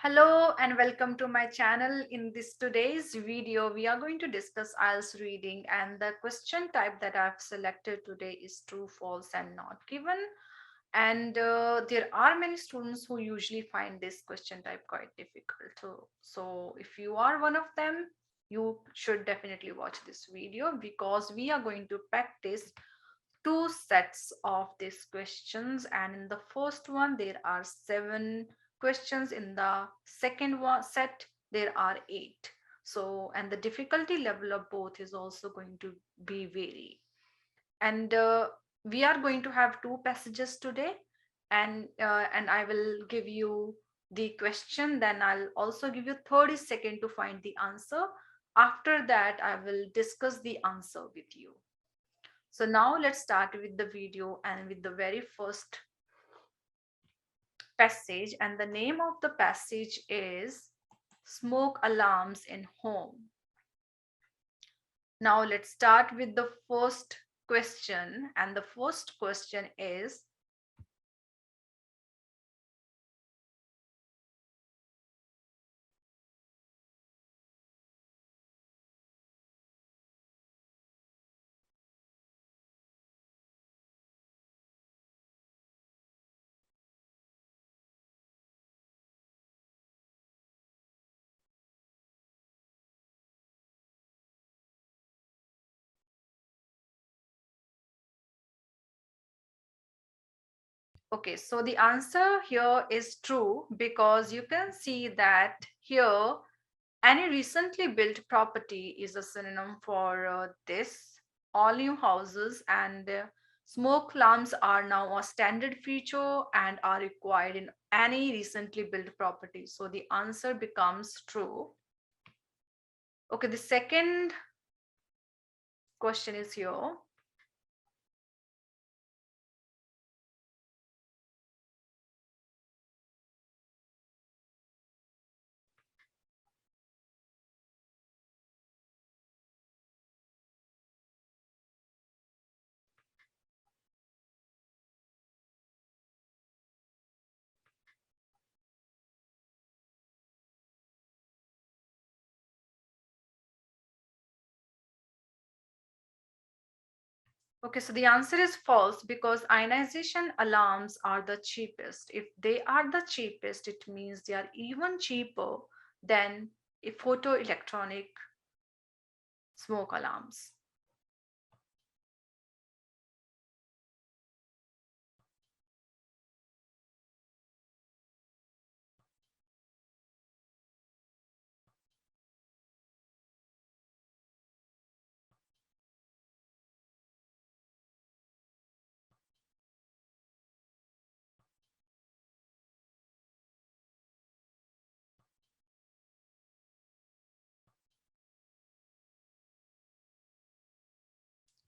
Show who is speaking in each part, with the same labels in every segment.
Speaker 1: Hello and welcome to my channel. In this today's video, we are going to discuss IELTS reading, and the question type that I've selected today is true, false, and not given. And there are many students who usually find this question type quite difficult. So if you are one of them, you should definitely watch this video because we are going to practice two sets of these questions, and in the first one there are 7 questions. In the second one set there are 8. So and the difficulty level of both is also going to be vary. And we are going to have two passages today, and I will give you the question, then I'll also give you 30 seconds to find the answer. After that I will discuss the answer with you. So now let's start with the video and with the very first passage. And the name of the passage is Smoke Alarms in Home. Now let's start with the first question. And the first question is, okay, so the answer here is true because you can see that here any recently built property is a synonym for this. All new houses and smoke alarms are now a standard feature and are required in any recently built property. So the answer becomes true. Okay, the second question is here. Okay, so the answer is false because ionization alarms are the cheapest. If they are the cheapest, it means they are even cheaper than a photoelectronic smoke alarms.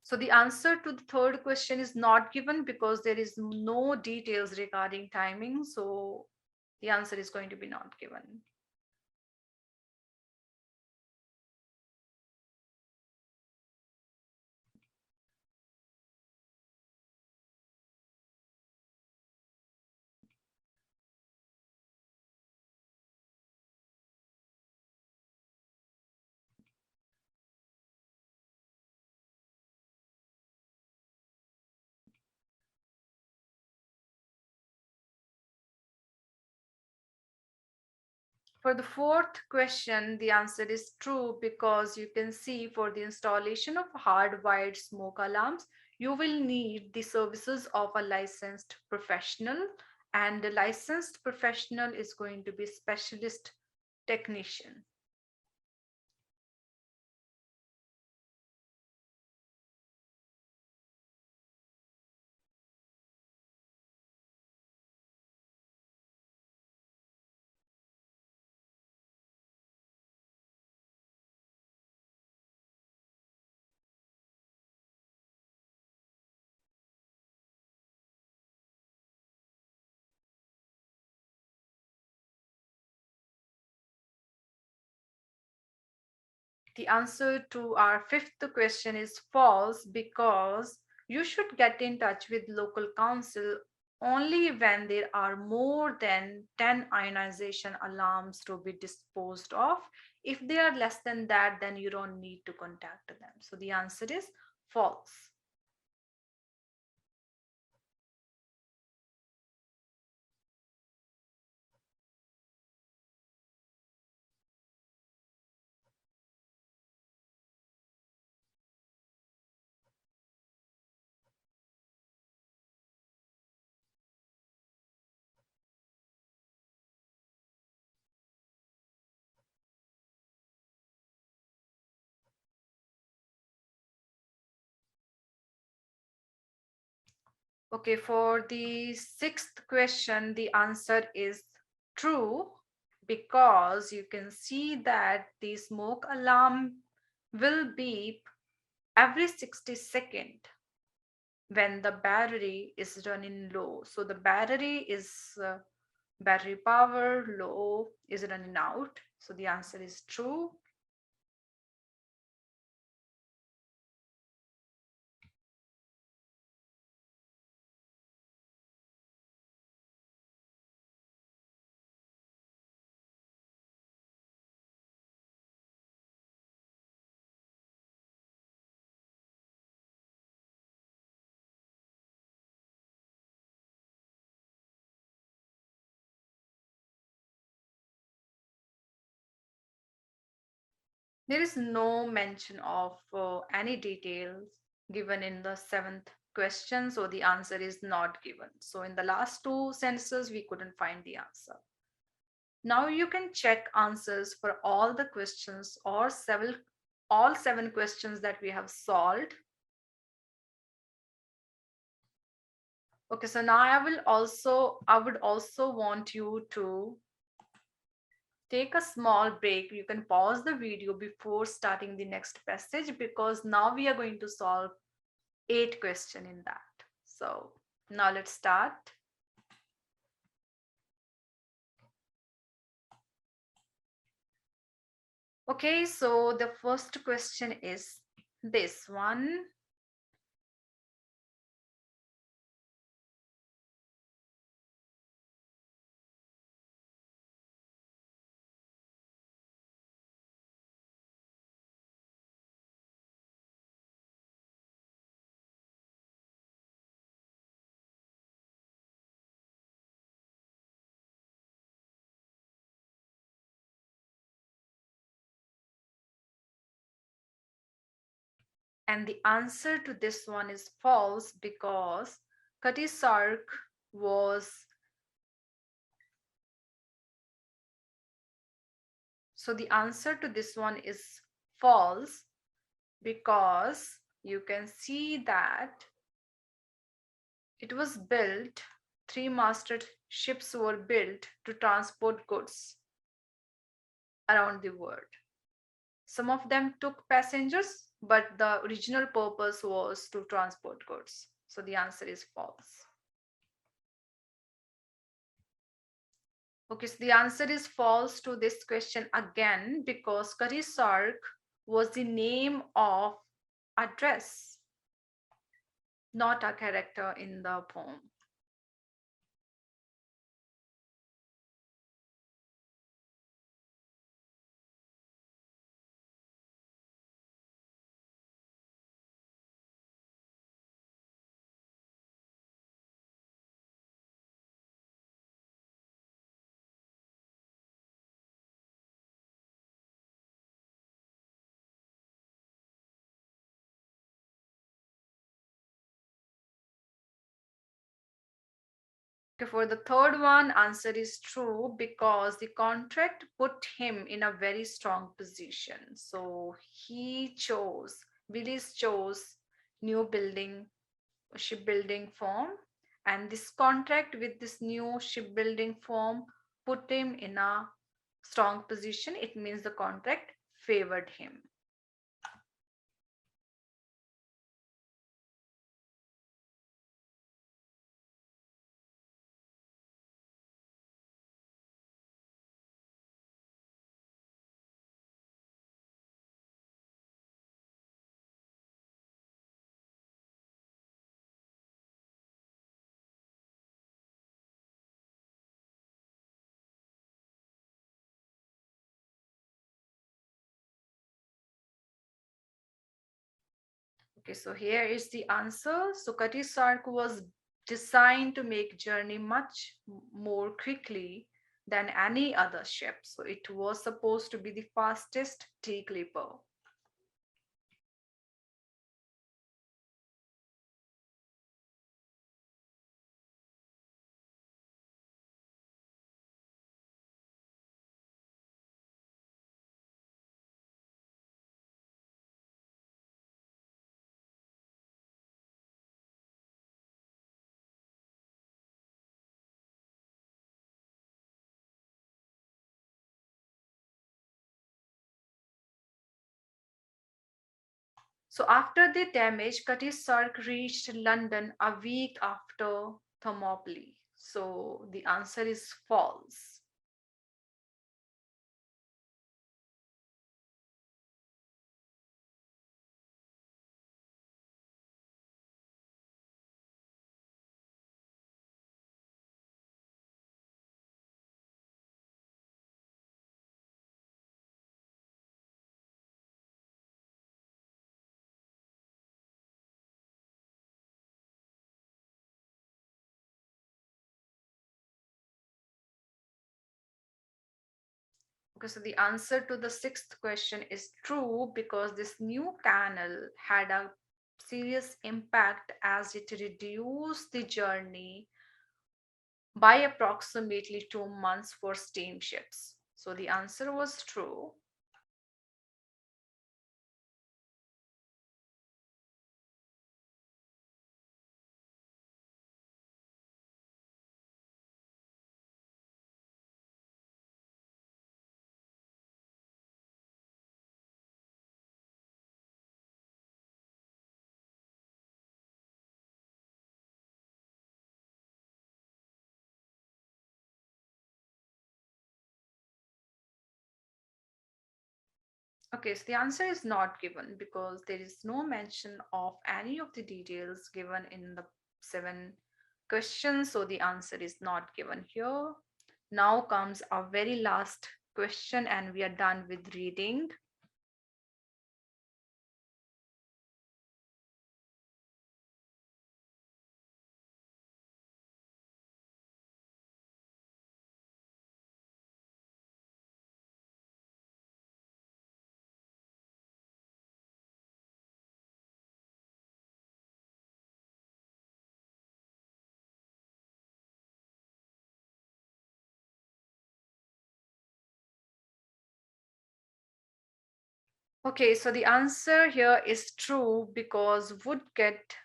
Speaker 1: So the answer to the third question is not given because there is no details regarding timing. So the answer is going to be not given. For the fourth question, the answer is true because you can see for the installation of hardwired smoke alarms, you will need the services of a licensed professional, and the licensed professional is going to be specialist technician. The answer to our fifth question is false because you should get in touch with local council only when there are more than 10 ionization alarms to be disposed of. If they are less than that, then you don't need to contact them. So the answer is false. Okay, for the sixth question, the answer is true, because you can see that the smoke alarm will beep every 60 seconds when the battery is running low. So the battery is battery power low is running out. So the answer is true. There is no mention of any details given in the seventh question, so the answer is not given. So in the last two sentences, we couldn't find the answer. Now you can check answers for all the questions or all seven questions that we have solved. Okay, so now I would also want you to take a small break. You can pause the video before starting the next passage, because now we are going to solve 8 questions in that. So now let's start. Okay, so the first question is this one. And the answer to this one is false, because Cutty Sark was. So the answer to this one is false, because you can see that it was built, three-masted ships were built to transport goods around the world. Some of them took passengers, but the original purpose was to transport goods. So the answer is false. Okay, so the answer is false to this question again, because Curry Sark was the name of a dress, not a character in the poem. Okay, for the third one, answer is true, because the contract put him in a very strong position. So Willis chose new shipbuilding firm, and this contract with this new shipbuilding firm put him in a strong position. It means the contract favored him. Okay, so here is the answer. So Cutty Sark was designed to make journey much more quickly than any other ship. So it was supposed to be the fastest tea clipper. So after the damage, Cutty Sark reached London a week after Thermopylae. So the answer is false. Okay, so the answer to the sixth question is true because this new canal had a serious impact as it reduced the journey by approximately 2 months for steamships. So the answer was true. Okay, so the answer is not given because there is no mention of any of the details given in the seven questions. So the answer is not given here. Now comes our very last question, and we are done with reading. Okay, so the answer here is true because wood get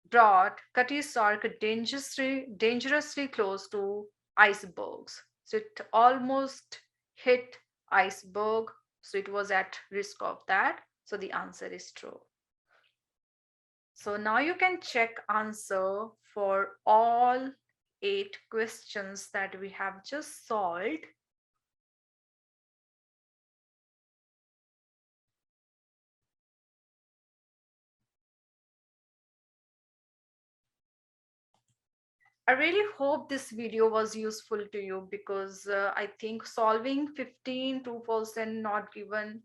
Speaker 1: brought Cutty Sark dangerously close to icebergs. So it almost hit iceberg. So it was at risk of that. So the answer is true. So now you can check answer for all 8 questions that we have just solved. I really hope this video was useful to you because I think solving 15 2% not given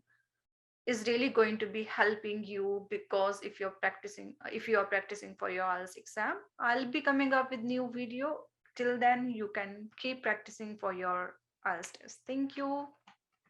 Speaker 1: is really going to be helping you because if you are practicing for your IELTS exam, I'll be coming up with new video. Till then, you can keep practicing for your IELTS test. Thank you.